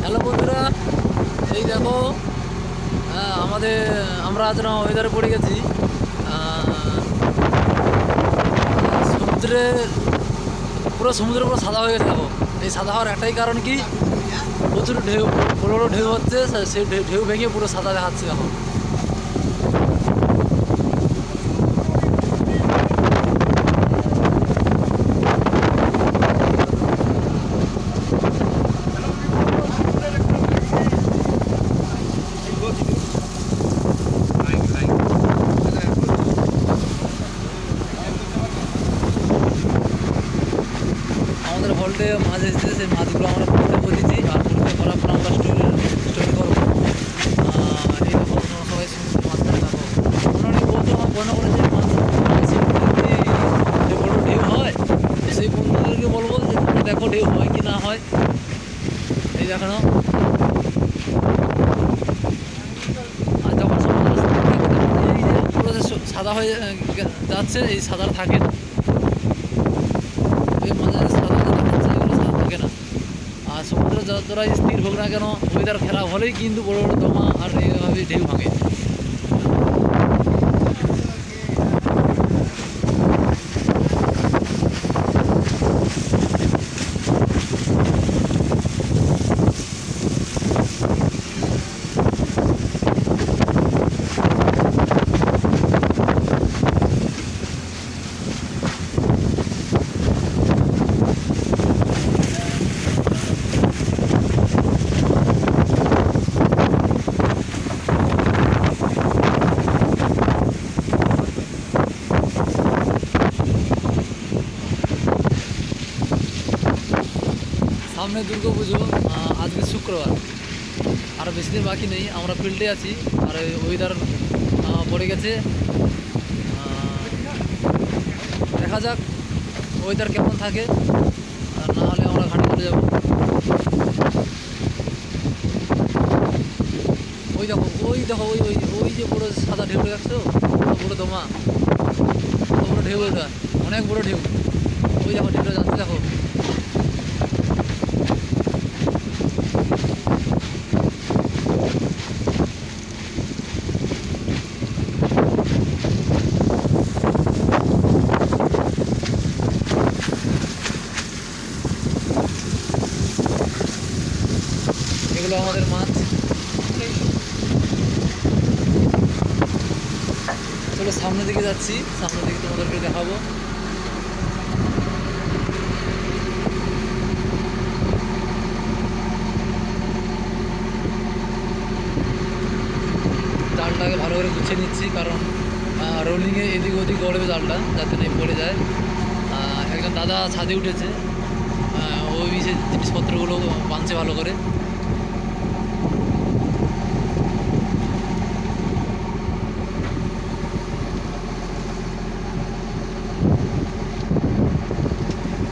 Hello বন্ধুরা, এই দেখো আমরা আজ না ওয়েদারে পড়ে গেছি। সমুদ্রে সমুদ্র পুরো সাদা হয়ে গেছে। দেখো, এই সাদা হওয়ার একটাই কারণ কি, প্রচুর ঢেউ, বড় বড় ঢেউ হচ্ছে। সেই ঢেউ ভেঙে পুরো সাদা দেখাচ্ছে। দেখো, আমাদের হলটে মাছ এসেছে, সেই মাছগুলো আমরা পড়তে বসেছি। আর পড়তে করার পর আমরা স্টোরি করবো। এই দেখো, তোমরা সবাই সমুদ্রে মাছ ধরে থাকো। অনেক বন্ধু আমার মনে করে যে মাছ সমুদ্রে যে বড় ঢেউ হয়, সেই বন্ধুদেরকে বলবো যে তোমরা দেখো ঢেউ হয় কি না হয়। এই দেখো না, আর যখন সমুদ্র এই যে পুরো যে সাদা হয়ে যাচ্ছে, এই সাদা থাকে না। এই মাঝে সাদা যেটা হচ্ছে, এগুলো সাদা থাকে না। আর সমুদ্র যতটাই স্থির হোক না কেন, ওয়েদার খারাপ হলেই কিন্তু বড় বড় দমা আর এইভাবে ঢেউ ভাঙে। সামনে দুর্গা পুজো, আজকে শুক্রবার, আর বেশি দিন বাকি নেই। আমরা ফিল্ডে আছি, আর ওয়েদার পড়ে গেছে। দেখা যাক ওয়েদার কেমন থাকে, আর না হলে আমরা ঘাটে চলে যাবো। ওই দেখো, ওই দেখো, ওই ওই ওই যে বড়ো সাদা ঢেউ দেখছো, বড়ো দমা, কত বড়ো ঢেউ, ওটা অনেক বড়ো ঢেউ। ওই দেখো ঢেউটা যাচ্ছে, দেখো। এগুলো আমাদের মাছ। চলো সামনের দিকে যাচ্ছি, সামনের দিকে তোমাদেরকে দেখাবো। জালটাকে ভালো করে গুছিয়ে নিচ্ছি, কারণ রোলিংয়ে এদিক ওদিক গড়বে জালটা, যাতে না পড়ে যায়। একজন দাদা ছাদে উঠেছে, ওই সে জিনিসপত্রগুলো বাঁধছে ভালো করে।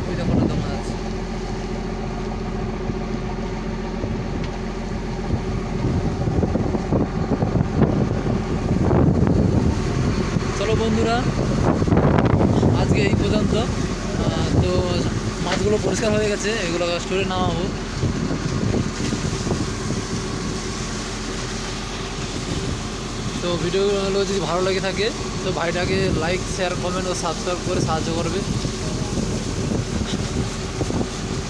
ওই দেখো না, দমা যাচ্ছে। চলো বন্ধুরা, আজকে এই পর্যন্ত। তো মাছগুলো পরিষ্কার হয়ে গেছে, এগুলো স্টোরে নামাবো। তো ভিডিওগুলো যদি ভালো লেগে থাকে, তো ভাইটাকে লাইক, শেয়ার, কমেন্ট ও সাবস্ক্রাইব করে সাহায্য করবে।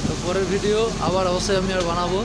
তো পরের ভিডিও আবার অবশ্যই আমি আর বানাবো।